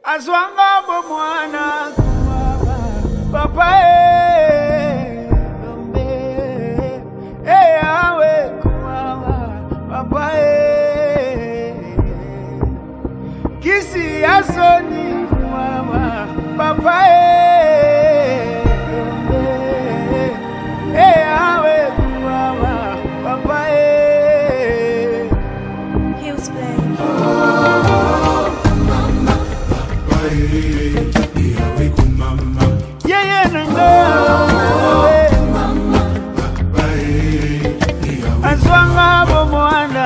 Azwanga bomwana papa awe kumama papa kisi asoni kumama papa awe kumama papa He was playing. Azwanga bomwana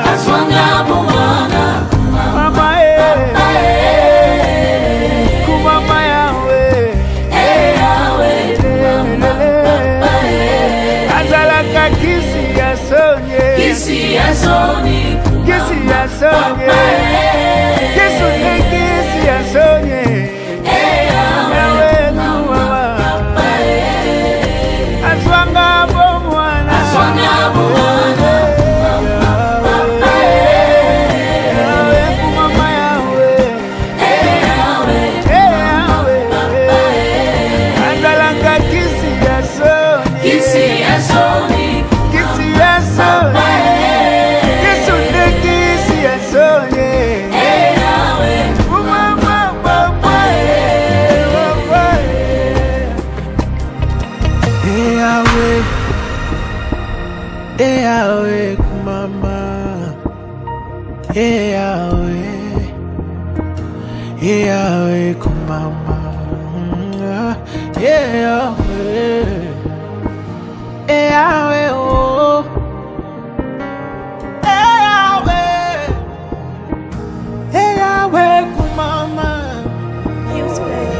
mama kumama yawe azalaka kisi ya sonye kisi ya sonye yawe kumama azwanga bomwana Yahweh, kumama, Yahweh, kumama, Yahweh, oh, Yahweh, kumama. He was playing.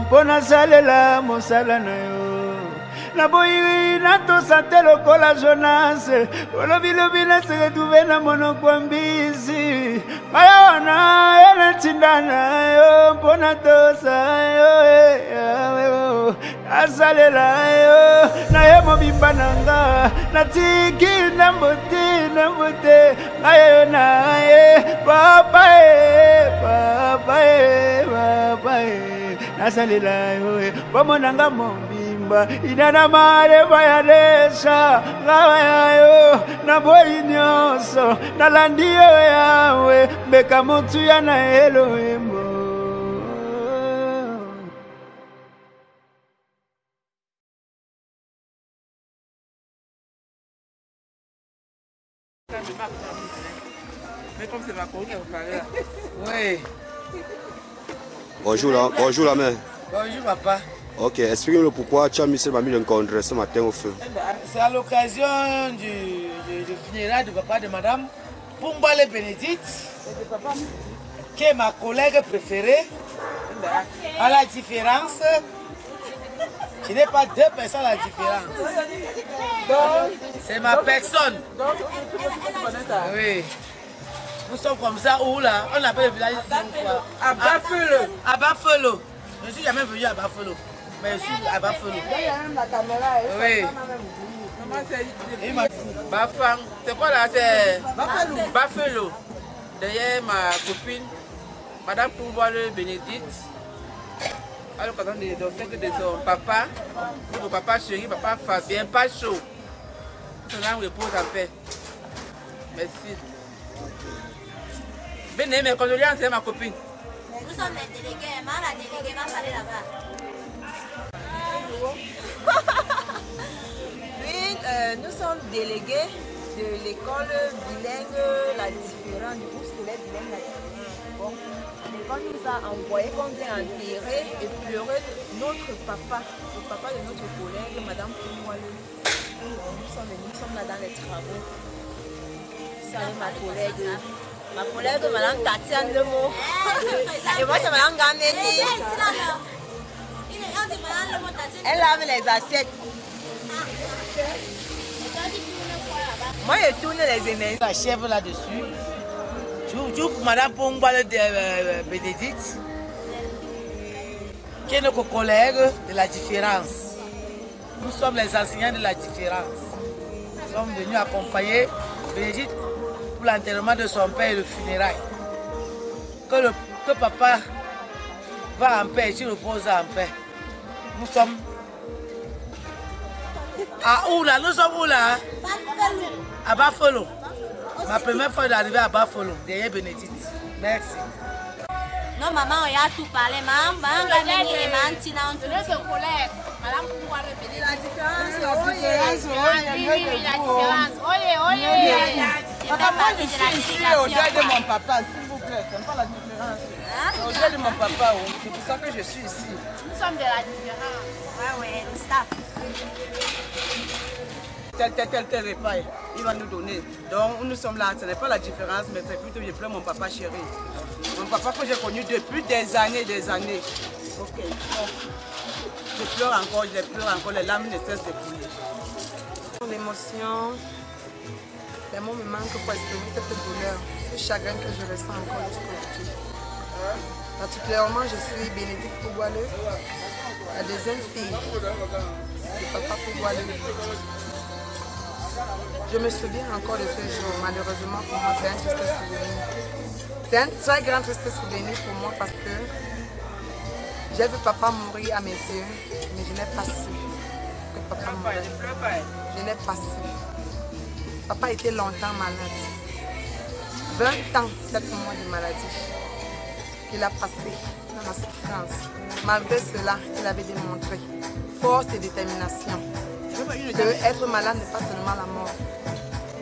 Pona salela mosala na yo na boyi na to satelo kola Jonas olo bilobina se retrouver na monoko mbisi ayona ene tindana yo pona to sa yo asalela yo na ye mobimba nanga na tiki na mbote ayo na ye papa nasalela yo bamonanga mobimba inana mare bayalesa ngawa yo na boyi nyonso nalandi yo yawe mbeka motu ya na Elohimbo. Mais comme c'est ma copine, vous parlez là. Oui. Bonjour la mère. Bonjour papa. Ok, explique-moi pourquoi tu as mis ce mamie de rencontrer ce matin au feu. C'est à l'occasion du funérail de papa de madame Pumbale Bénédicte, qui est ma collègue préférée. À la différence, je n'ai pas deux personnes à la différence. C'est ma personne. Oui. Nous sommes comme ça où là, on appelle le village à Bafelo. À Bafelo. Je ne suis jamais venu à Buffalo. Mais je suis à Buffalo. La caméra est Oui. Comment c'est? Bafang, c'est quoi là? C'est Buffalo. Derrière ma copine, Madame Pouboile Bénédicte. Elle est contente de son papa, son papa chéri, papa Fabien, pas chaud. Son âme repose en paix. Merci. Venez, mes condoléances, c'est ma copine. Nous sommes les délégués, la déléguée va parler là-bas. Oui, nous sommes délégués de l'école bilingue La Différence, du groupe scolaire bilingue La Différence. Bon, l'école nous a envoyé qu'on vient enterrer et pleurer notre papa, le papa de notre collègue, Madame Poumoile. Nous sommes là dans les travaux. C'est avec ma collègue, Madame Tatiane Lemo. Et moi, c'est Madame Gameni. Elle lave les assiettes. Moi, je tourne les énergies. La chef là-dessus. Toujours pour Madame Pouboile Bénédicte, qui est notre collègue de La Différence. Nous sommes les enseignants de La Différence. Nous sommes venus accompagner Bénédicte pour l'enterrement de son père et le funérail. Que papa va en paix et qu'il repose en paix. Nous sommes à où là? Nous sommes où là? À Buffalo. Ma première fois d'arriver à Buffalo, derrière Bénédicte. Merci. Non, maman, on y a tout parlé. Maman, Gameni et maman Tina ont tout dit. La différence, Je fais partie de la Au deuil de délégation. mon papa, s'il vous plaît, c'est pas la différence. Au deuil de mon papa, oui. C'est pour ça que je suis ici. nous sommes de La Différence. Ouais, le staff. Tel repas, il va nous donner. Donc nous sommes là, ce n'est pas la différence, mais c'est plutôt je pleure mon papa chéri. Mon papa que j'ai connu depuis des années. Ok. Bon. Je pleure encore, les larmes ne cessent de couler. L'émotion, les mots me manquent pour exprimer cette douleur, ce chagrin que je ressens encore jusqu'aujourd'hui. Particulièrement, je suis Bénédicte Pouboile, la deuxième fille de papa Pouboile. Je me souviens encore de ce jour. Malheureusement pour moi, c'est un triste souvenir. C'est un très grand triste souvenir pour moi parce que j'ai vu papa mourir à mes yeux, mais je n'ai pas su que papa mourait. Je n'ai pas su. Papa était longtemps malade. 20 ans, 7 mois de maladie qu'il a passé dans la souffrance. Malgré cela, il avait démontré force et détermination. Être malade n'est pas seulement la mort,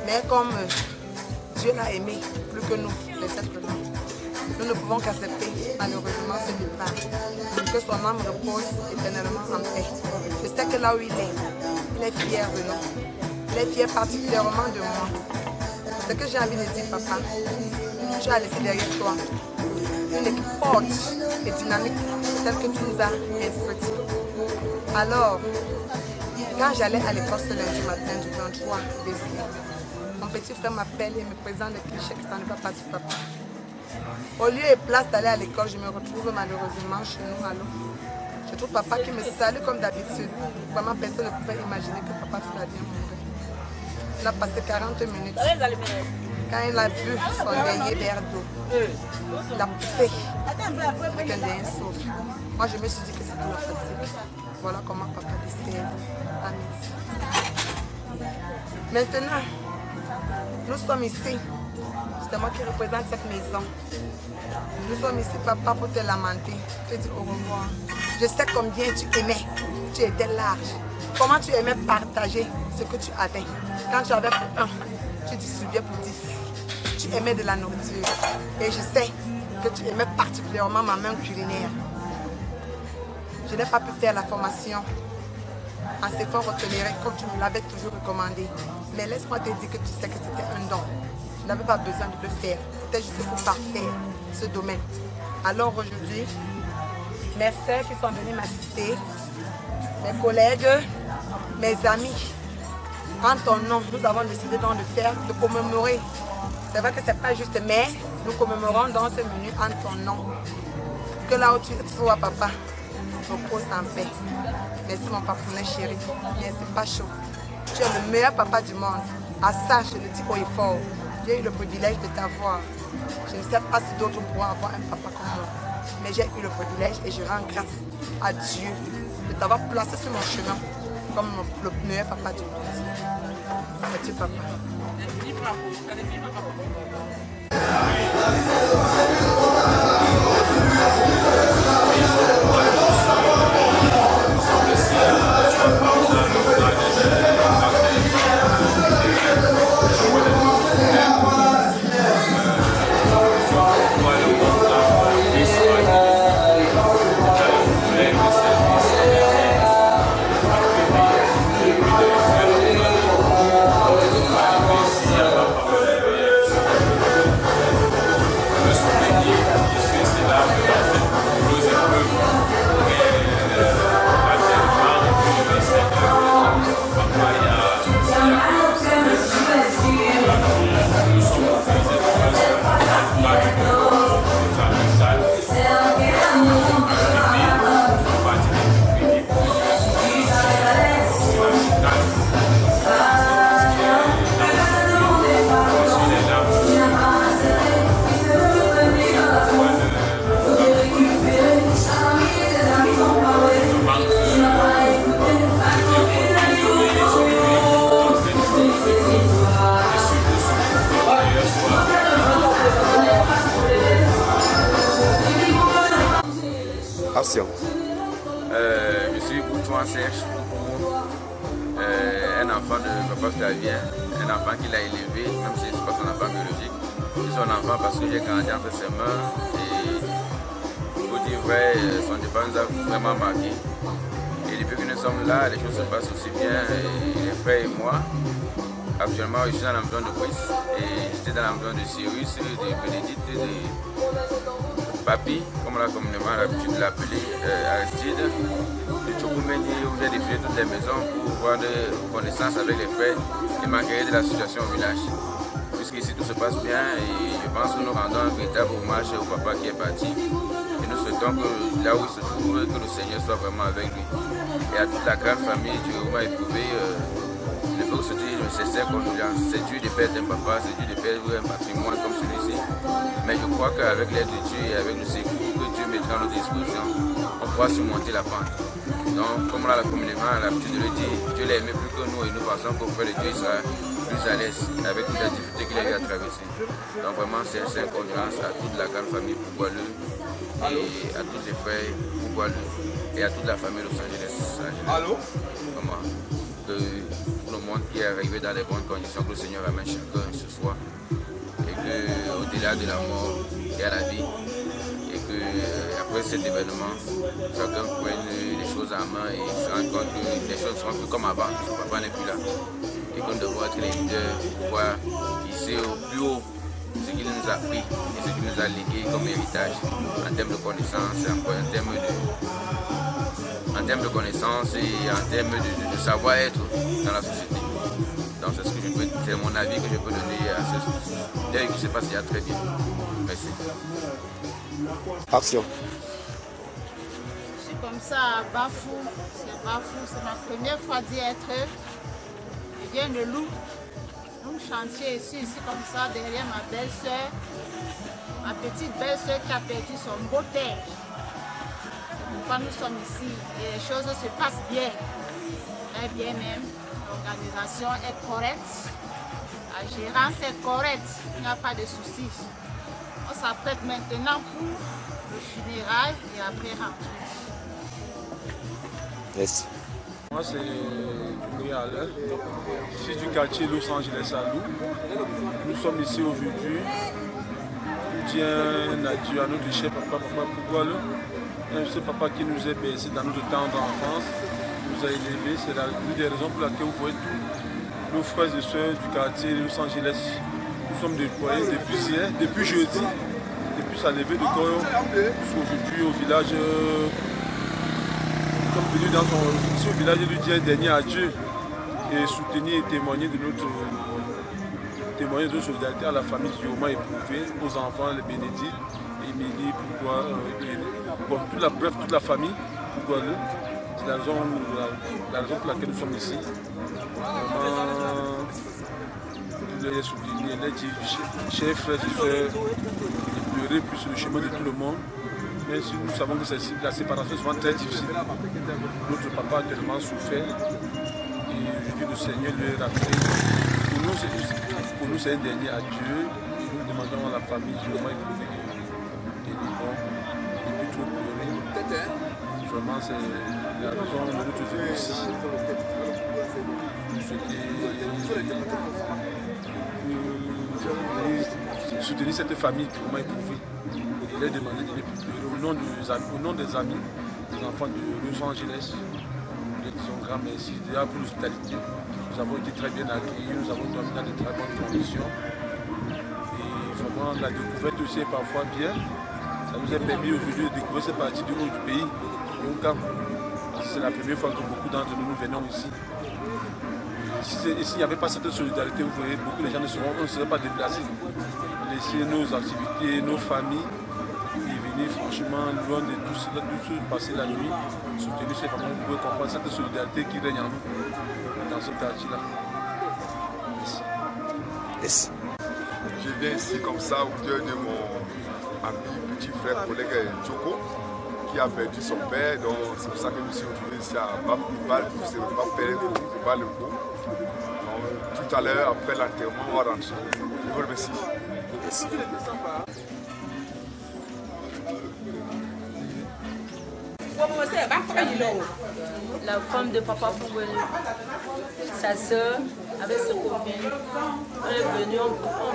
mais comme Dieu l'a aimé plus que nous, les êtres humains, nous ne pouvons qu'accepter malheureusement ce départ. Que son âme repose éternellement en paix. Je sais que là où il est fier de nous. Il est fier particulièrement de moi. Ce que j'ai envie de dire, papa, tu as laissé derrière toi une équipe forte et dynamique, telle que tu nous as instruite. Alors, quand j'allais à l'école ce lundi matin du 23 décembre, mon petit frère m'appelle et me présente le cliché que ça ne va pas du papa. Au lieu et place d'aller à l'école, je me retrouve malheureusement chez nous à l'eau. Je trouve papa qui me salue comme d'habitude. Vraiment, personne ne pouvait imaginer que papa ferait bien mourir. Il a passé 40 minutes. Quand il a vu son dernier verre d'eau, il a poussé avec un dernier souffle. Moi, je me suis dit que c'était la fatigue. Voilà comment papa décède à midi. Maintenant, nous sommes ici. C'est moi qui représente cette maison. Nous sommes ici, papa, pour te lamenter, te dire au revoir. Je sais combien tu aimais. Tu étais large. Comment tu aimais partager ce que tu avais. Quand tu avais pour 1, tu distribuais pour 10. Tu aimais de la nourriture. Et je sais que tu aimais particulièrement ma main culinaire. Je n'ai pas pu faire la formation en s'effort retenir comme tu me l'avais toujours recommandé. Mais laisse-moi te dire que tu sais que c'était un don. Je n'avais pas besoin de le faire. C'était juste pour parfaire ce domaine. Alors aujourd'hui, mes soeurs qui sont venues m'assister, mes collègues, mes amis, en ton nom, nous avons décidé donc de faire, de commémorer. C'est vrai que ce n'est pas juste, mais nous commémorons dans ce menu en ton nom. Que là où tu sois, papa, repose en paix. Merci mon papounet chéri. Mais c'est pas chaud. Tu es le meilleur papa du monde. À ça, je le dis haut et fort. J'ai eu le privilège de t'avoir. Je ne sais pas si d'autres pourront avoir un papa comme moi. Mais j'ai eu le privilège et je rends grâce à Dieu de t'avoir placé sur mon chemin comme le meilleur papa du monde. Merci papa. Action. Je suis Boutouan Serge, un enfant de papa Flavien, un enfant qu'il a élevé, même si ce n'est pas son enfant biologique. C'est son enfant parce que j'ai grandi entre ses mains et pour dire vrai, son départ nous a vraiment marqué. Et depuis que nous sommes là, les choses se passent aussi bien. Et les frères et moi, actuellement je suis dans la maison de Brice et j'étais dans la maison de Cyrus, de Bénédicte, de Papi, comme on a communément l'habitude de l'appeler, Aristide, de Tchokoumeni, où j'ai défilé toutes les maisons pour voir des connaissances avec les frères et m'enquérir de la situation au village. Puisqu'ici tout se passe bien et je pense que nous rendons un véritable hommage au papa qui est parti. Et nous souhaitons que là où il se trouve, que le Seigneur soit vraiment avec lui. Et à toute la grande famille du Réuma éprouvé, ne peut que se dire nécessaire condoléances. C'est dur de perdre un papa, c'est dur de perdre un patrimoine comme celui-ci. Mais je crois qu'avec l'aide de Dieu et avec le secours que Dieu mettra à notre disposition, on pourra surmonter la pente. Donc, comme on a communément l'habitude de le dire, Dieu l'a aimé plus que nous et nous pensons qu'auprès de Dieu, il sera plus à l'aise avec toutes les difficultés qu'il a eu à traverser. Donc, vraiment, c'est une condoléance à toute la grande famille Pouboileux et à tous les frères Pouboileux et à toute la famille Los Angeles. Allô? Comment? Que tout le monde qui est arrivé dans les bonnes conditions, que le Seigneur amène chacun ce soir. Et qu'au-delà de la mort, il y a la vie. Et qu'après cet événement, chacun prenne les choses en main et se rende compte que les choses seront plus comme avant. Son papa n'est plus là. Et qu'on devra être les leaders pour pouvoir hisser au plus haut ce qu'il nous a pris et ce qu'il nous a légué comme héritage en termes de connaissances, en termes de connaissances et en termes de savoir-être dans la société. Donc c'est mon avis que je peux donner à ce deuil qui se passe déjà très bien. Merci. Action. Je suis comme ça à Bafou. C'est Bafou, c'est ma première fois d'y être. Je viens de Lou. Lou chantier ici comme ça derrière ma belle-sœur. Ma petite belle-sœur qui a perdu son beau-père. Pourquoi nous sommes ici et les choses se passent bien. Très bien même. L'organisation est correcte. La gérance est correcte. Il n'y a pas de soucis. On s'apprête maintenant pour le funérail et après rentrer. Yes. Moi c'est Djouri Alain. Je suis du quartier Los Angeles à Lou. Nous sommes ici aujourd'hui. Nous disons adieu à notre cher papa Pouboileux. Ce papa qui nous a bercé dans notre temps d'enfance, nous a élevés. C'est l'une des raisons pour laquelle vous voyez tous nos frères et soeurs du quartier Los Angeles. Nous sommes déployés depuis hier, depuis jeudi, depuis sa levée de corps jusqu'aujourd'hui au village. Nous sommes venus ici au village lui dire un dernier adieu et soutenir et témoigner de notre solidarité à la famille qui est éprouvée, aux enfants, les Bénédicte, Émilie, pourquoi, toute la famille Pouboileux. C'est la raison pour laquelle nous sommes ici. Vraiment, vous l'avez souligné, chers frères et sœurs, de pleurer plus sur le chemin de tout le monde. Mais si nous savons que la séparation est souvent très difficile. Notre papa a tellement souffert. Et aujourd'hui, le Seigneur lui a rappelé. Pour nous, c'est un dernier adieu. Nous demandons à la famille comment éprouver des bons. Il ne peut trop pleurer. Vraiment, c'est la raison de notre venue ici. Soutenir cette famille purement éprouvée. Il leur demandé de ne plus pleurer au nom des amis, des enfants de Los Angeles. Nous leur disons grand merci déjà pour l'hospitalité. Nous avons été très bien accueillis, nous avons dormi dans de très bonnes conditions. Et vraiment la découverte aussi est parfois bien. Ça nous a permis aujourd'hui de découvrir cette partie du haut du pays. C'est la première fois que beaucoup d'entre nous venons ici. Et s'il n'y avait pas cette solidarité, vous voyez, beaucoup de gens ne seraient pas déplacés. Laisser nos activités, nos familles, et venir franchement loin de tout passer la nuit, soutenir ces familles, vous pouvez comprendre cette solidarité qui règne en nous, dans ce quartier-là. Merci. Je viens ici comme ça au deuil de mon ami, petit frère, collègue Djoko, qui a perdu son père. Donc c'est pour ça que je me suis retrouvé ici à Bapouval pour se faire le Balembo. Tout à l'heure, après l'enterrement, on va rentrer. Je vous remercie. Merci. La femme de papa Pouboileux, sa soeur, avec ses copines, on est venu, on ne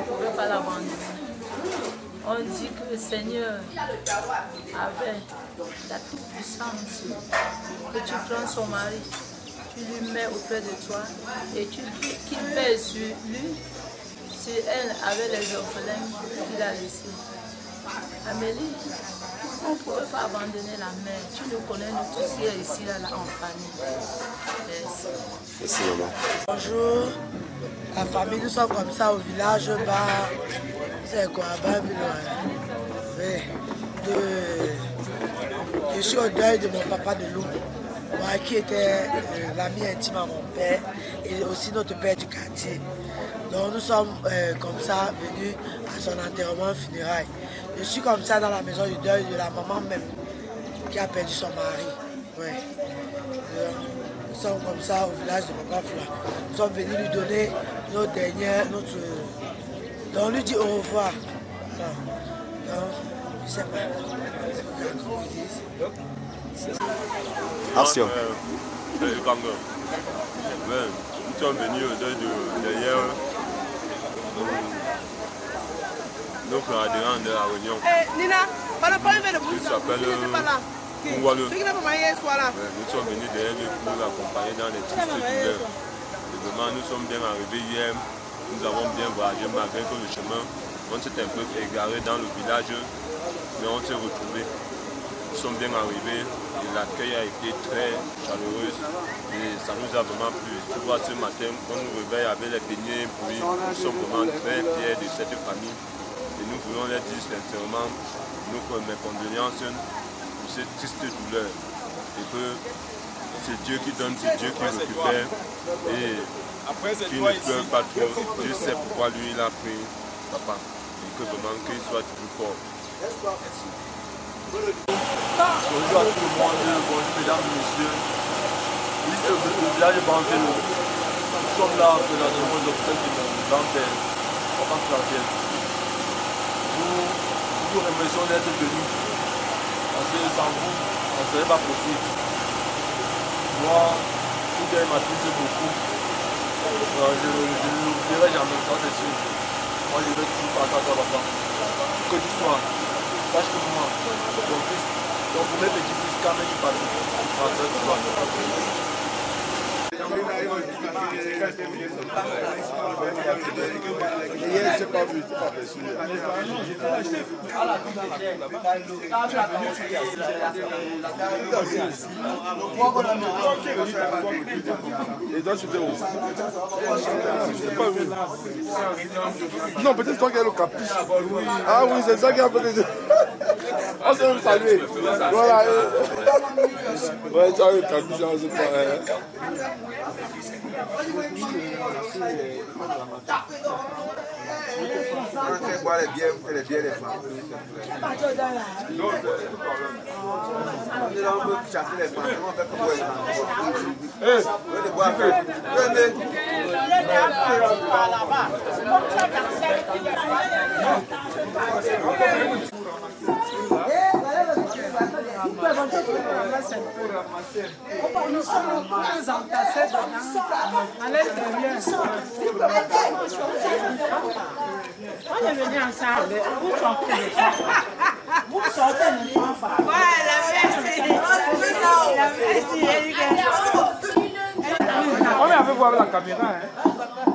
pouvait pas l'abandonner. On dit que le Seigneur avait la toute-puissance, que tu prends son mari, tu lui mets auprès de toi et tu dis qu'il veille sur lui, sur elle, avec les orphelins qu'il a laissés. Amélie, on ne pouvait pas abandonner la mère. Tu nous connais, nous tous qui sommes ici, là, en famille. Merci. Merci, maman. Bonjour, la famille, nous sommes comme ça au village bas. C'est quoi, je suis au deuil de mon papa de Lou, qui était l'ami intime à mon père et aussi notre père du quartier. Donc nous sommes comme ça venus à son enterrement funérailles. Je suis comme ça dans la maison du deuil de la maman même qui a perdu son mari. Ouais. Nous sommes comme ça au village de Papa Fla. Nous sommes venus lui donner nos dernières, donc on lui dit au revoir. Donc, je sais pas. Action. Nous sommes venus au deuil derrière notre adhérent de la Réunion. Il s'appelle Pouboileux. Nous sommes venus derrière lui pour l'accompagner dans les tristes douleurs. Évidemment, nous sommes bien arrivés hier. Nous avons bien voyagé malgré que le chemin, on s'est un peu égaré dans le village, mais on s'est retrouvés. Nous sommes bien arrivés et l'accueil a été très chaleureux et ça nous a vraiment plu. Tu vois, ce matin, on nous réveille avec les beignets pour nous sommes vraiment très fiers de cette famille et nous voulons leur dire sincèrement mes condoléances pour cette triste douleur et que c'est Dieu qui donne, c'est Dieu qui récupère et qui ne pleure pas trop. Je sais pourquoi lui il a pris papa et que vraiment qu'il soit plus fort. Merci. Bonjour à tout le monde, bonjour mesdames et messieurs. Ici au village de Bantello. Nous sommes là présentement aux obsèques de mon grand-père, papa Claudel. Nous vous remercions d'être venus parce que sans vous, ça ne serait pas possible. Moi, tout m'a touché beaucoup. Je ne l'oublierai jamais, ça c'est sûr. Moi je vais toujours parler à toi papa. Que tu sois, sache que moi, ton fils, donc pour mes petits-fils, quand même ils partent, ils passeront de toi. Hier, je n'ai pas vu, je n'ai pas perçu. Et toi, tu étais où? Je n'ai pas vu. Non, peut-être toi qui as le capuche. Ah oui, c'est ça qui a fait les... On s'est même salué. Voilà. Ouais, tu as eu capuchon, c'est pas. Elle est bien les femmes. Non, c'est le problème. On peut chasser les femmes. On fait comme Nous sommes très entassés à l'intérieur. On est venu ensemble. Vous sortez les femmes. Vous sortez les femmes. Voilà, On est avec vous avec la caméra. Hein.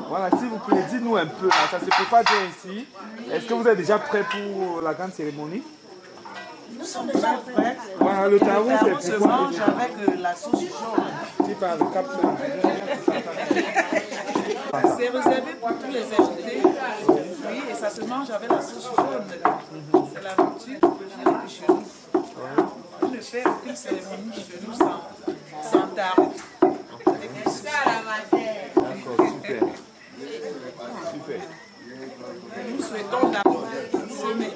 Voilà, s'il vous plaît, dites-nous un peu. Là, ça se prépare bien ici. Est-ce que vous êtes déjà prêts pour la grande cérémonie? Nous sommes déjà prêts. Voilà, le tarot, c'est se mange avec la sauce jaune. Qui parle cap. C'est réservé pour tous les invités. Oui, et ça se mange avec la sauce jaune. C'est la nourriture préférée chez nous. On ne fait aucune cérémonie chez nous sans tarot. D'accord, super. Super. Nous souhaitons d'abord semer.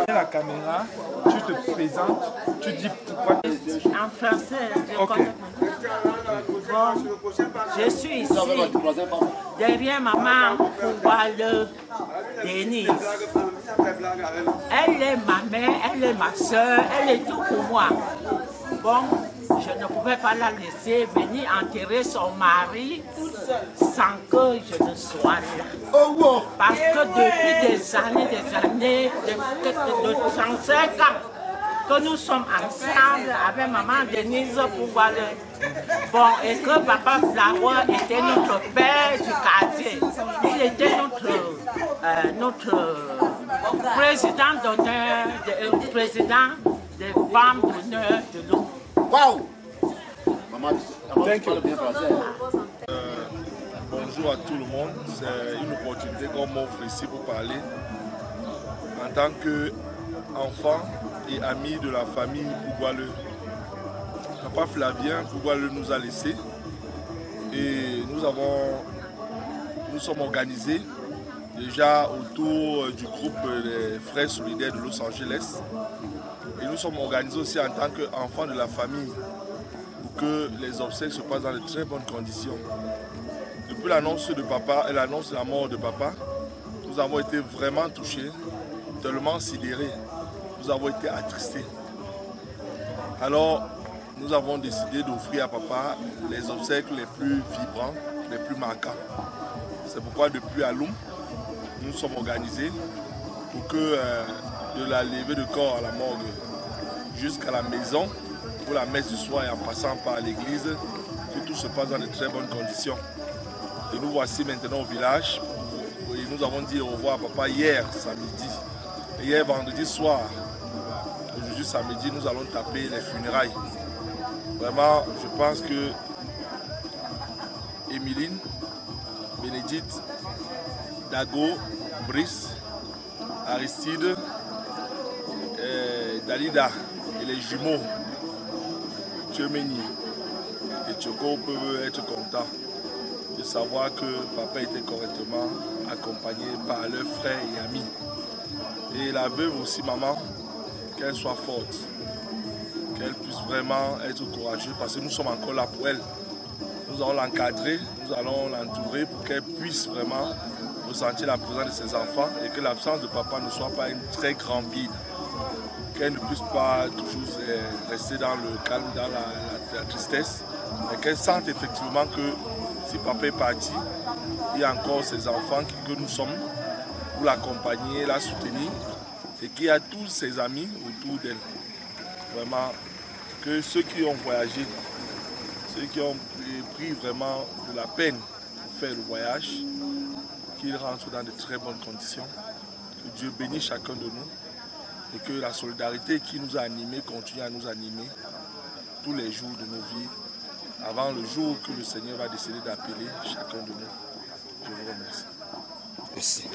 La caméra, tu te présentes, tu dis pourquoi. En français, Ok. Bon, je suis ici derrière maman pour voir le Denise. Elle est ma mère, elle est ma soeur, elle est tout pour moi. Bon, je ne pouvais pas la laisser venir enterrer son mari sans que je ne sois là. Parce que depuis des années, de 35 ans, que nous sommes ensemble avec maman Denise pour voir le... Bon, et que papa Flower était notre père du quartier. Il était notre président d'honneur, président des femmes d'honneur de l'eau. Waouh! Bonjour à tout le monde. C'est une opportunité qu'on m'offre ici pour parler en tant qu'enfant et ami de la famille Pougualeu. Papa Flavien Pougualeu nous a laissés et nous sommes organisés déjà autour du groupe des Frères Solidaires de Los Angeles et nous sommes organisés aussi en tant qu'enfants de la famille pour que les obsèques se passent dans de très bonnes conditions. Depuis l'annonce de papa et l'annonce de la mort de papa, nous avons été vraiment touchés, tellement sidérés, nous avons été attristés. Alors, nous avons décidé d'offrir à papa les obsèques les plus vibrants, les plus marquants. C'est pourquoi depuis à Loum, nous sommes organisés pour que de la levée de corps à la morgue jusqu'à la maison, pour la messe du soir et en passant par l'église, que tout se passe dans de très bonnes conditions. Et nous voici maintenant au village. Et nous avons dit au revoir à papa hier samedi. Et hier vendredi soir. Aujourd'hui samedi, nous allons taper les funérailles. Vraiment, je pense que Émiline, Bénédicte, Dago, Brice, Aristide, Dalida et les jumeaux Tchemeni et Tchoko peuvent être contents de savoir que papa était correctement accompagné par leurs frères et amis. Et la veuve aussi, maman, qu'elle soit forte, qu'elle puisse vraiment être courageuse parce que nous sommes encore là pour elle. Nous allons l'encadrer, nous allons l'entourer pour qu'elle puisse vraiment ressentir la présence de ses enfants et que l'absence de papa ne soit pas un très grand vide. Qu'elle ne puisse pas toujours rester dans le calme, dans la tristesse, mais qu'elle sente effectivement que si papa est parti, il y a encore ses enfants que nous sommes pour l'accompagner, la soutenir et qu'il y a tous ses amis autour d'elle. Vraiment, que ceux qui ont voyagé, ceux qui ont pris vraiment de la peine pour faire le voyage, qu'ils rentrent dans de très bonnes conditions. Que Dieu bénisse chacun de nous et que la solidarité qui nous a animés continue à nous animer tous les jours de nos vies, avant le jour que le Seigneur va décider d'appeler chacun de nous. Je vous remercie. Merci.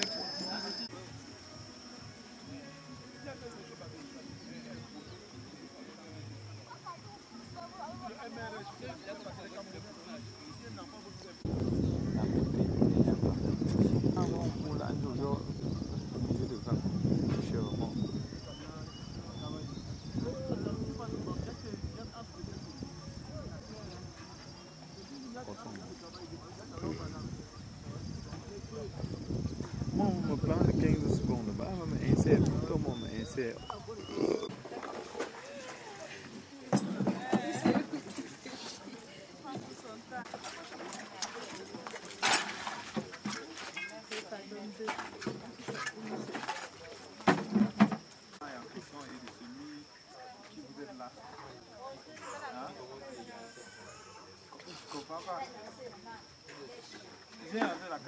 Moi, on me prend 15 secondes. Bah, on m'insère. Comment on m'insère?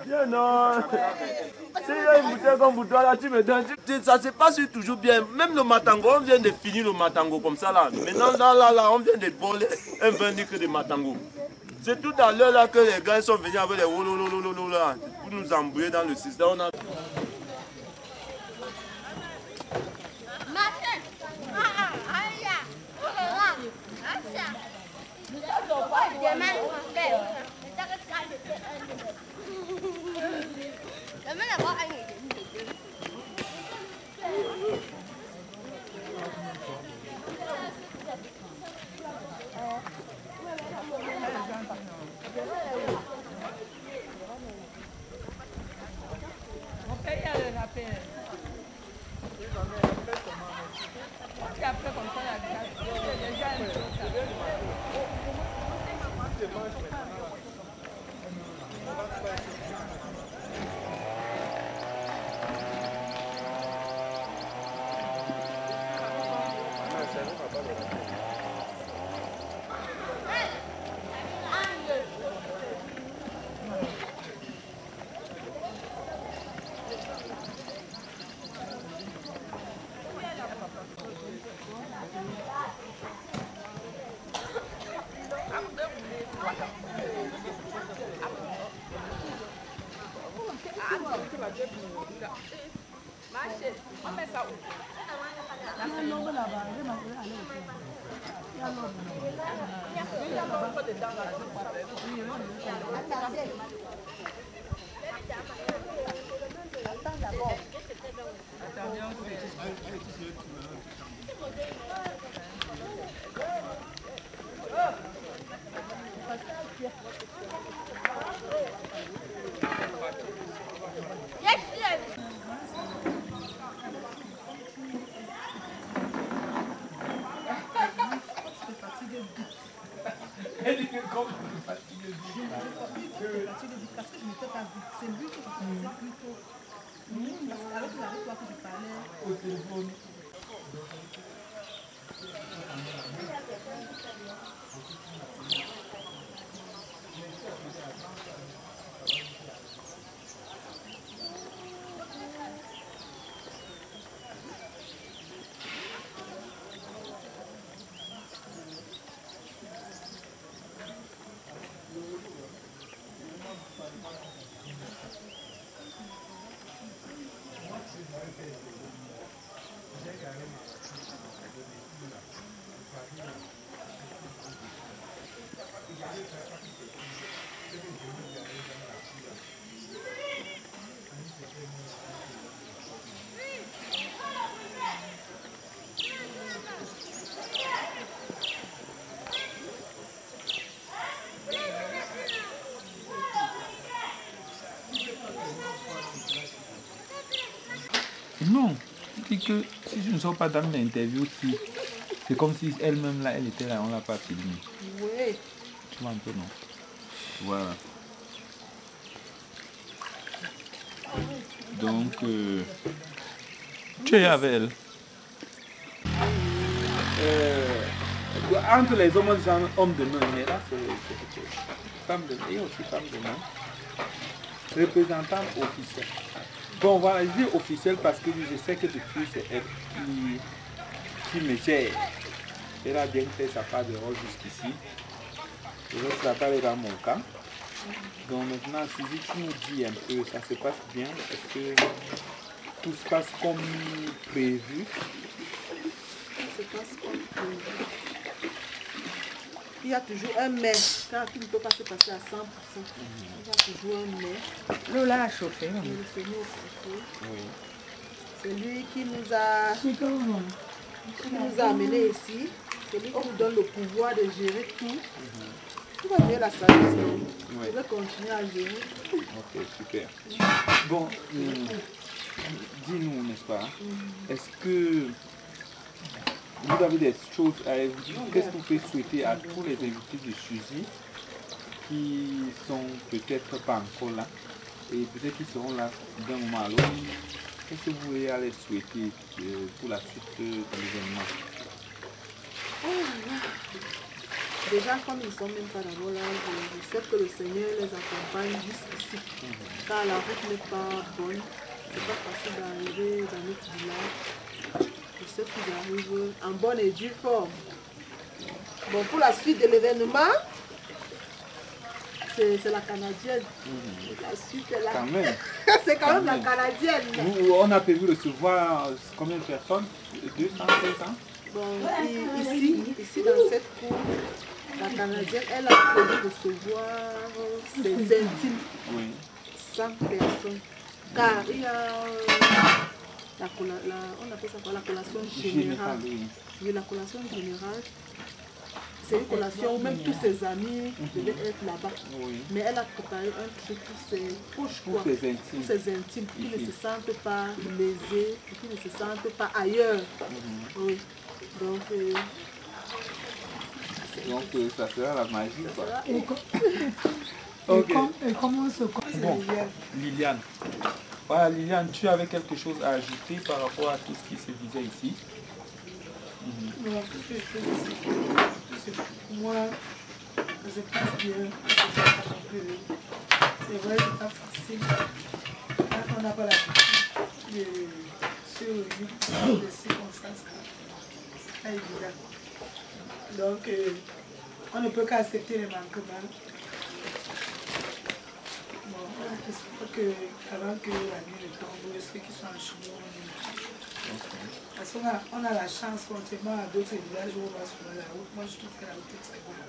Bien non. Si il y a une bouteille comme bouteille là, tu me donnes. Ça se passe toujours bien. Même le matango, on vient de finir le matango comme ça là. Maintenant là, on vient de boire un vin de matango. C'est tout à l'heure là que les gars sont venus avec les wololololo là pour nous embrouiller dans le système. On a... Non, je dis que si je ne sors pas dans l'interview, si, c'est comme si elle-même là, elle était là, on l'a pas filmé. Oui. Tu vois un peu, non? Voilà. Donc, tu es avec elle. Entre les hommes et hommes de main, mais là c'est femme de main et aussi femme de main. Représentante officielle. Bon voilà, je dis officielle parce que je sais que depuis c'est elle qui me gère. Elle a bien fait sa part de rôle jusqu'ici. Le reste, la part est dans mon cas. Donc maintenant, si tu nous dis un peu, ça se passe bien, est-ce que tout se passe comme prévu? Ça se passe comme prévu. Il y a toujours un mais, car tu ne peux pas se passer à 100%. Il y a toujours un mais. L'eau là a chauffé. Le Seigneur a chauffé. Oui. C'est lui qui nous a amenés ici. C'est lui qui nous donne le pouvoir de gérer tout. Tout va bien la sagesse. Oui. Je vais continuer à gérer. Ok, super. Bon, dis-nous, n'est-ce pas, est-ce que vous avez des choses à vous dire? Qu'est-ce que vous pouvez souhaiter à tous les invités de Suzy qui sont peut-être pas encore là et peut-être qui seront là d'un moment à l'autre? Qu'est-ce que vous voulez aller souhaiter pour la suite de l'événement? Déjà, comme ils ne sont même pas d'abord là, je souhaite que le Seigneur les accompagne jusqu'ici. Car la route n'est pas bonne. C'est pas facile d'arriver dans notre village. Je souhaite qu'ils arrivent en bonne et due forme. Bon, pour la suite de l'événement, c'est la Canadienne. La suite est là. Quand même. C'est quand même la Canadienne. On a prévu recevoir combien de personnes? 200, 500? Bon, ici dans cette cour, la Canadienne, elle a prévu recevoir ses intimes. Oui. 100 personnes. Car il y a on appelle ça quoi, la collation générale. Oui, la collation générale. C'est une collation où même tous ses amis devaient être là-bas. Oui. Mais elle a préparé un truc pour ses proches, pour ses intimes, qui ne se sentent pas lésés, qui ne se sentent pas ailleurs. Oui. Donc ça sera la magie, quoi. Ok. Et comment se... Bon, Liliane. Voilà, Liliane, tu avais quelque chose à ajouter par rapport à tout ce qui se disait ici? Non, tout ce que je peux dire, c'est que pour moi, je pense bien. C'est vrai, c'est pas facile. Quand on n'a pas l'habitude de se réunir dans des circonstances, c'est pas évident. Donc, on ne peut qu'accepter les manquements. Bon, on espère qu'avant que la nuit ne tombe, ceux qui sont en chemin, parce qu'on a la chance, contrairement à d'autres villages où on va sur la route. Moi, je trouve que la route est très bonne.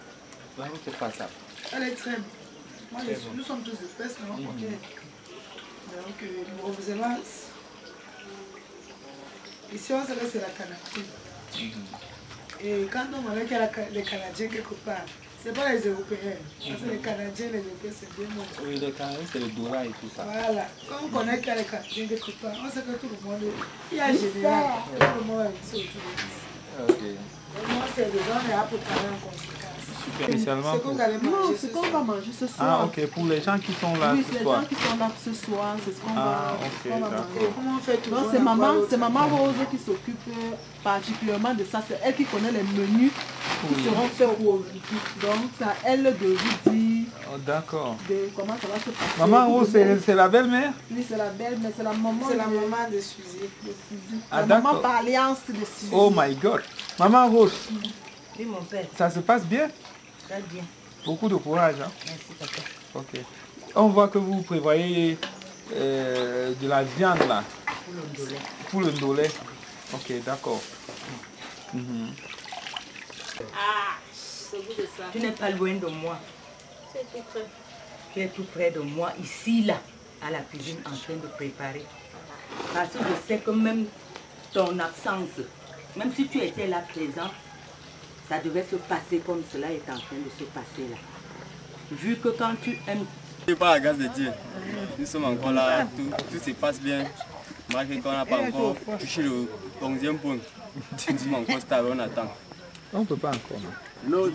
La route est passable. Elle est très bonne. Moi, nous sommes tous de Pest, non? Donc, nous refaisons. Ici, on sait que c'est la Canadienne. Et quand on voit qu'il y a les Canadiens quelque part, ce n'est pas les Européens. Parce que les Canadiens, les Européens, c'est bien moins. Oui, les Canadiens, c'est le dollar et tout ça. Voilà. Quand on connaît qu'il y a les Canadiens quelque part, on sait que tout le monde est. Il y a général. Tout le monde est ici autour de Ok. moi, c'est des gens qui ont préparé en conséquence. Spécialement C'est qu'on va manger. Non, c'est qu'on va manger ce soir. Ah, ok. Pour les gens qui sont là ce soir. Oui, les gens qui sont là ce soir, c'est ce qu'on va manger. Comment on fait tout ça? C'est maman Rose qui s'occupe particulièrement de ça. C'est elle qui connaît les menus qui seront faits aujourd'hui. Donc, c'est à elle de vous dire d'accord. Comment ça va se passer. Maman Rose, c'est la belle-mère? Oui, c'est la belle-mère. C'est la maman de Suzy. Ah, la maman par alliance de Suzy. Oh my God. Maman Rose. Oui, mon père. Ça se passe bien? Très bien. Beaucoup de courage. Hein? Merci, papa. Ok. On voit que vous prévoyez de la viande là. Pour le ndolé. Pour le ndolé. Ok, d'accord. Ah, tu n'es pas loin de moi. C'est tout près. Tu es tout près de moi, ici, là, à la cuisine, en train de préparer. Parce que je sais que même ton absence, même si tu étais là présent, ça devait se passer comme cela est en train de se passer là. Vu que quand tu aimes... Ce n'est pas la grâce de Dieu. Nous sommes encore là, tout se passe bien. Malgré qu'on n'a pas encore touché le 11e point. Nous sommes encore stable, on attend. On ne peut pas encore. Non,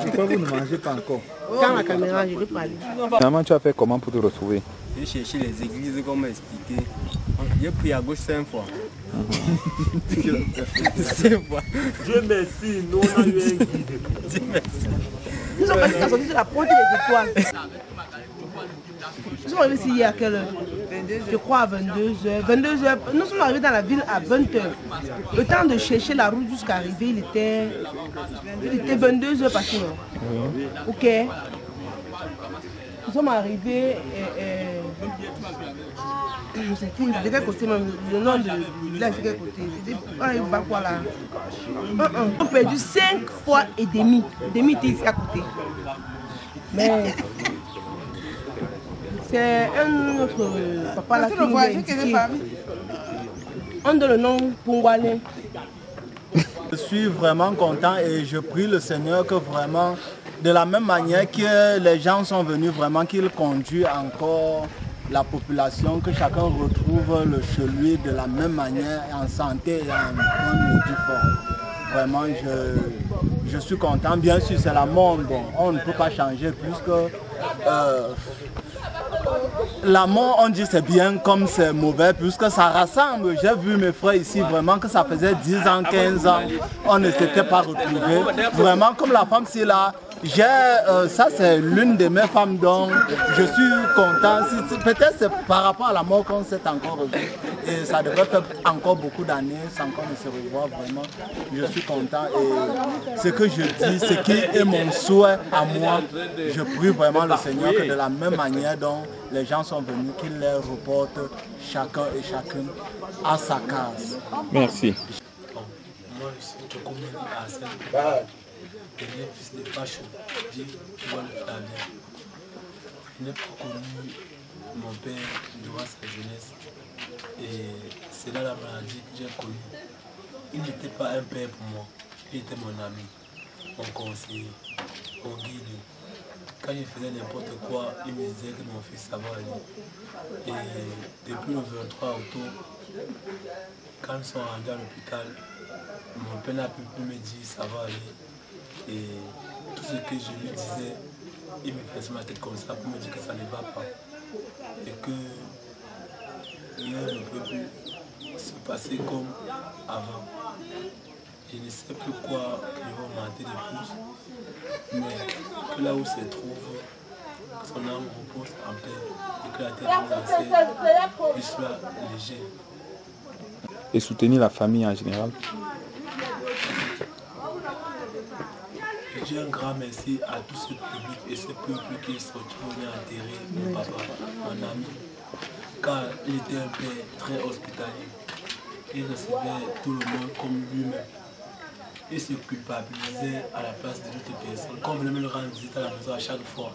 pourquoi vous ne mangez pas encore? Quand la caméra, je vais parler. Finalement, tu as fait comment pour te retrouver? J'ai cherché les églises, comme m'a expliqué. J'ai pris à gauche 5 fois. 5 fois. Dieu merci, nous on a eu un guide. Dieu merci. Nous sommes arrivés à sortir de la pointe des étoiles. Nous sommes arrivés ici hier à quelle heure? Je crois à 22h. 22h. Nous sommes arrivés dans la ville à 20h. Le temps de chercher la route jusqu'à arriver, il était 22h passé. Ok. Nous sommes arrivés Je sais plus de quel côté même, le nom de village de quel côté. On a perdu 5 fois et demi. Demi était ici à côté. Mais c'est un autre papa là qui nous a indiqué. On donne le nom Pungwale. Je suis vraiment content et je prie le Seigneur que vraiment, de la même manière que les gens sont venus, vraiment qu'il conduit encore la population, que chacun retrouve le chez lui de la même manière, en santé et en bonne et due forme. Vraiment, je suis content. Bien sûr, c'est la mort, bon, on ne peut pas changer puisque la mort, on dit c'est bien comme c'est mauvais, puisque ça rassemble. J'ai vu mes frères ici, vraiment que ça faisait 10 ans, 15 ans, on ne s'était pas retrouvés. Vraiment, comme la femme, c'est là. Ça c'est l'une de mes femmes, donc je suis content. Peut-être c'est par rapport à la mort qu'on s'est encore revu. Et ça devrait faire encore beaucoup d'années sans qu'on ne se revoie vraiment. Je suis content et ce que je dis, ce qui est mon souhait à moi, je prie vraiment le Seigneur que de la même manière dont les gens sont venus, qu'il les reporte chacun et chacune à sa case. Merci. Moi, je suis Chokomi à Seine. Dernier fils de Pacho, dit Kiwa le Flavien. Je n'ai pas connu mon père durant sa jeunesse et c'est là la maladie que j'ai connue. Il n'était pas un père pour moi, il était mon ami, mon conseiller, mon guide. Quand je faisais n'importe quoi, il me disait que mon fils ça va aller. Et depuis le 23 octobre, quand ils sont rendus à l'hôpital, mon père n'a pu me dire ça va aller. Et tout ce que je lui disais, il me faisait ma tête comme ça pour me dire que ça ne va pas. Et que rien ne peut plus se passer comme avant. Je ne sais plus quoi il va augmenter de plus, mais que là où se trouve, que son âme repose en paix et que la tête de soit légère. Et soutenir la famille en général. Je dis un grand merci à tout ce public et ce peuple qui sont venus enterrer mon papa, mon ami. Car il était un père très hospitalier. Il recevait tout le monde comme lui-même. Il se culpabilisait à la place de d'autres personnes. Quand on venait me le rendre visite à la maison à chaque fois,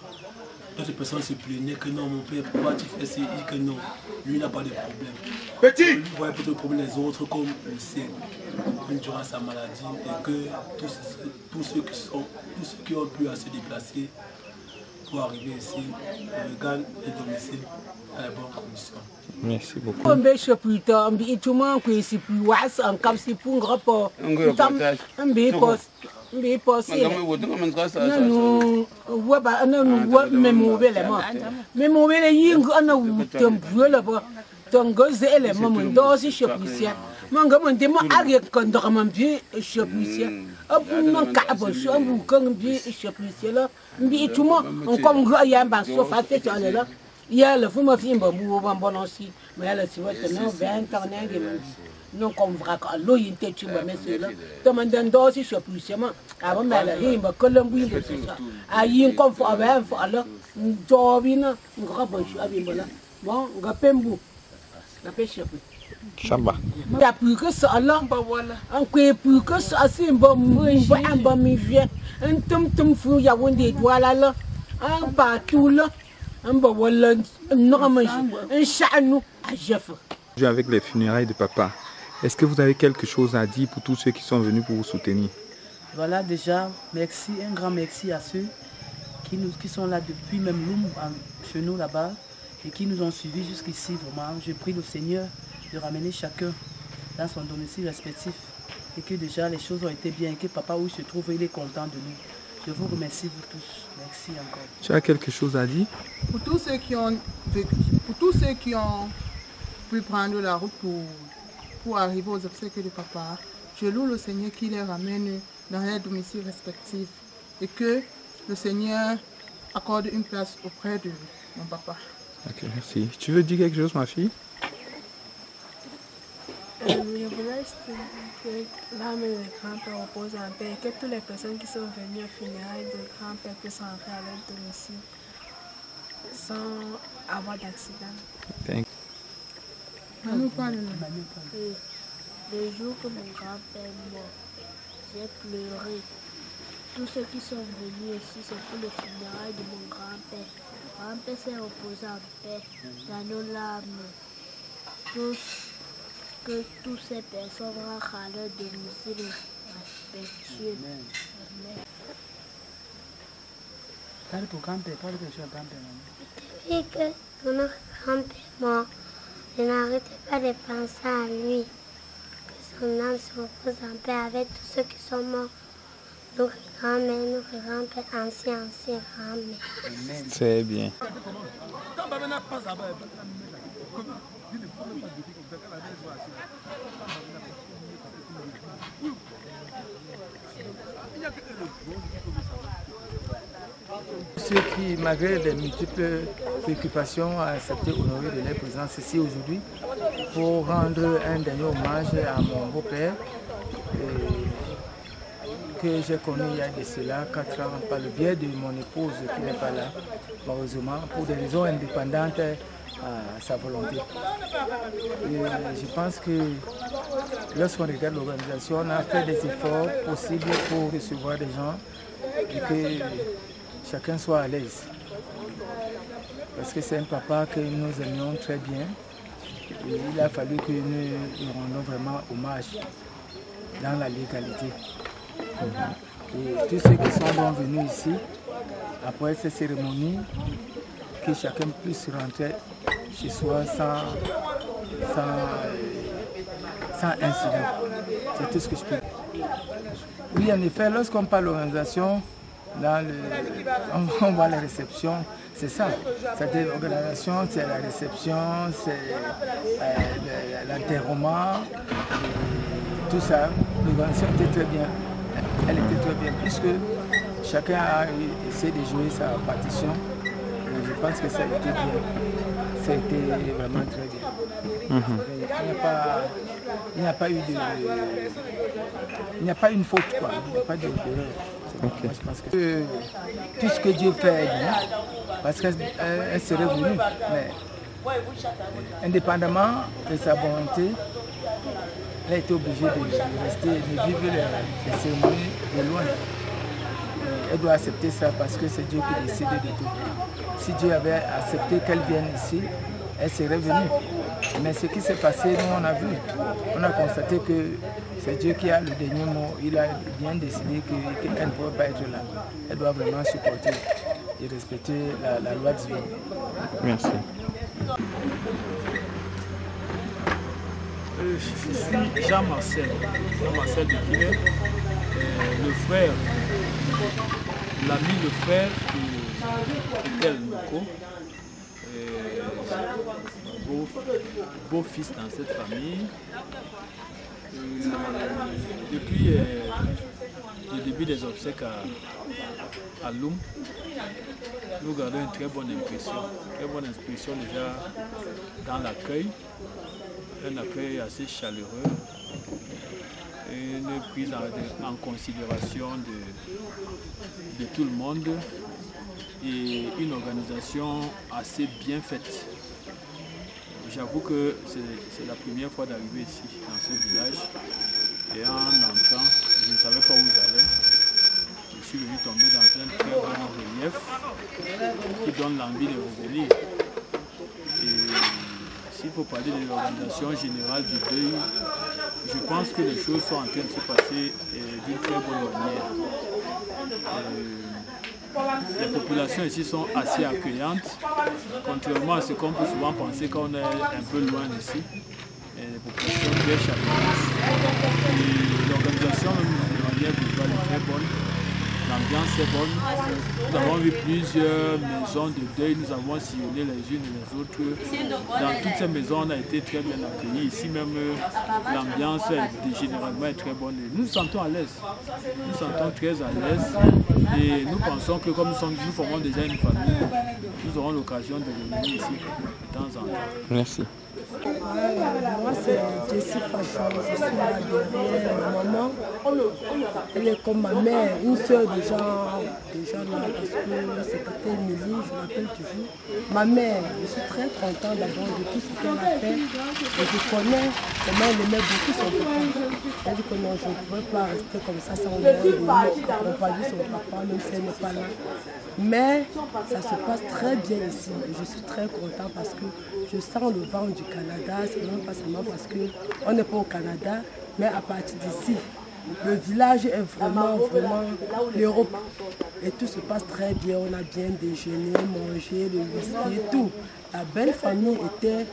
d'autres personnes se plaignaient que non, mon père, pourquoi tu fais ça? Il dit que non, lui n'a pas de problème. Petit! Lui voyait plutôt le problème des autres comme le sien durant sa maladie et que tous ceux qui ont pu se déplacer pour arriver ici regardent les domiciles à la bonne condition. Merci beaucoup. non comme vrai que l'eau il était tu me mets là tu me donnes dosi sur plus avant mais là il me colombi le ça a yin comme faut avoir faut alors jovina ngaba abimbola bon ngapembu la pêche Chamba. Il n'y a plus que ça là. On ne plus que ça. C'est un bon vient. Un tum fou, il y a des doigts là. Un partout là. Un bon voilà. Un chanou à Jeff. Avec les funérailles de papa, est-ce que vous avez quelque chose à dire pour tous ceux qui sont venus pour vous soutenir? Voilà, déjà, merci, un grand merci à ceux qui sont là depuis même Loum, chez nous là-bas, et qui nous ont suivis jusqu'ici. Vraiment, je prie le Seigneur de ramener chacun dans son domicile respectif et que déjà les choses ont été bien et que papa où il se trouve, il est content de nous. Je vous remercie vous tous. Merci encore. Tu as quelque chose à dire? Pour tous ceux qui ont vécu, pour tous ceux qui ont pu prendre la route pour arriver aux obsèques de papa, je loue le Seigneur qui les ramène dans leurs domiciles respectifs et que le Seigneur accorde une place auprès de mon papa. Ok, merci. Tu veux dire quelque chose, ma fille? Je voulais que l'âme de grand-père repose en paix et que toutes les personnes qui sont venues aux funérailles de grand-père puissent rentrer à leur domicile sans avoir d'accident. Le jour que mon grand-père est mort, j'ai pleuré. Tous ceux qui sont venus ici, c'est pour le funérail de mon grand-père. Mon grand-père s'est reposé en paix dans nos larmes. Que toutes ces personnes rentrent à leur domicile respectueux. Amen. Parle pour grand-père, parle quelque chose à grand-père. Depuis que mon grand-père est mort, je n'arrêtais pas de penser à lui. Que son âme se repose en paix avec tous ceux qui sont morts. Notre grand-mère, notre grand-père, ancien grand-mère. Très bien. Ceux qui, malgré les multiples préoccupations, ont accepté honorer de leur présence ici aujourd'hui pour rendre un dernier hommage à mon beau-père que j'ai connu il y a de cela 4 ans par le biais de mon épouse qui n'est pas là, malheureusement, pour des raisons indépendantes à sa volonté. Et je pense que lorsqu'on regarde l'organisation, on a fait des efforts possibles pour recevoir des gens et que chacun soit à l'aise. Parce que c'est un papa que nous aimions très bien et il a fallu que nous lui rendions vraiment hommage dans la légalité. Et tous ceux qui sont donc venus ici, après cette cérémonie, que chacun puisse rentrer chez soi sans incident. C'est tout ce que je peux dire. Oui, en effet, lorsqu'on parle d'organisation, on voit la réception, c'est ça. C'est-à-dire l'organisation, c'est la réception, c'est l'enterrement, tout ça. L'organisation était très bien. Elle était très bien, puisque chacun a essayé de jouer sa partition. Et je pense que ça a été bien. Ça a été vraiment très bien. Il n'y a pas eu de... Il n'y a pas une faute, quoi. Il n'y a pas d'erreur. Okay. Je pense que tout ce que Dieu fait est bien, parce qu'elle serait venue, mais indépendamment de sa volonté, elle a été obligée de rester, de vivre les cérémonies de loin. Elle doit accepter ça parce que c'est Dieu qui décide de tout. Si Dieu avait accepté qu'elle vienne ici, elle serait venue. Mais ce qui s'est passé, nous on a vu, on a constaté que c'est Dieu qui a le dernier mot. Il a bien décidé qu'elle ne pourrait pas être là. Elle doit vraiment supporter et respecter la loi divine. Merci. Je suis Jean-Marcel de Guinée, le frère, l'ami, le frère de Del Moko, beau-fils dans cette famille. Depuis le début des obsèques à Loum, nous gardons une très bonne impression déjà dans l'accueil. Un accueil assez chaleureux, une prise en considération de tout le monde et une organisation assez bien faite. J'avoue que c'est la première fois d'arriver ici, dans ce village, et en entrant, je ne savais pas où j'allais. Je suis venu tomber dans un très grand relief qui donne l'envie de revenir. S'il faut parler de l'organisation générale du deuil, je pense que les choses sont en train de se passer d'une très bonne manière. Les populations ici sont assez accueillantes, contrairement à ce qu'on peut souvent penser quand on est un peu loin d'ici. Les populations très chaleureuses. L'organisation, même de manière globale, est très bonne. L'ambiance est bonne. Nous avons vu plusieurs maisons de deuil, nous avons sillonné les unes et les autres. Dans toutes ces maisons, on a été très bien accueillis. Ici même, l'ambiance généralement est très bonne. Nous nous sentons à l'aise. Nous nous sentons très à l'aise. Et nous pensons que comme nous formons déjà une famille, nous aurons l'occasion de venir ici de temps en temps. Merci. Moi, c'est Jessie Fachon. Je suis là derrière ma maman. Elle est comme ma mère, une soeur déjà là. parce que le secrétaire Émilie, je m'appelle toujours ma mère. Je suis très contente d'abord de tout ce qu'elle a fait. Et je connais comment elle aimait beaucoup son papa. Elle dit que non, je ne pouvais pas rester comme ça sans accompagner son papa, même si elle n'est pas là. Mais ça se passe très bien ici. Et je suis très contente parce que je sens le vent du Canada. C'est même pas seulement parce qu'on n'est pas au Canada, mais à partir d'ici. Le village est vraiment l'Europe. Et tout se passe très bien. On a bien déjeuné, mangé, le whisky et tout. La belle famille était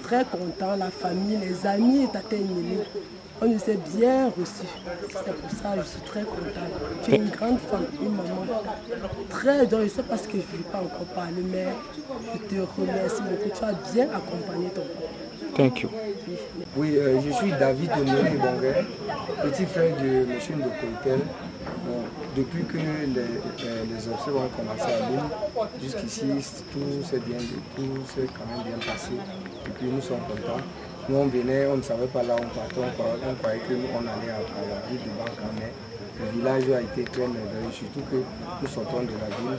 très contente. La famille, les amis étaient atteignés. On nous a bien reçus. C'est pour ça que je suis très contente. Tu es une grande femme, une maman. Très donc je ne sais pas ce que je ne vais pas encore parler, mais je te remercie beaucoup. Tu as bien accompagné ton papa. Thank you. Oui, je suis David Omoni Bonguer, petit frère de M. Ndokoitel. Bon, depuis que les obsèques ont commencé à Lune, jusqu'ici, tout s'est quand même bien passé. Et puis nous sommes contents. Nous on venait, on ne savait pas là où on partait, on croyait que nous on allait à la ville de Banca, mais le village a été très merveilleux, surtout que nous sortons de la ville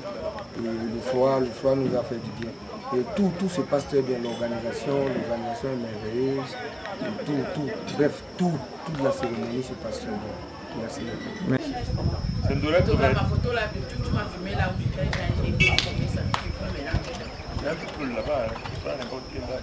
et le froid nous a fait du bien. Et tout se passe très bien, l'organisation est merveilleuse, et bref, toute la cérémonie se passe très bien. Merci. C'est ma photo là, tu m'as filmé là où j'ai filmé ça. Il y a un peu là-bas, pas n'importe quel là.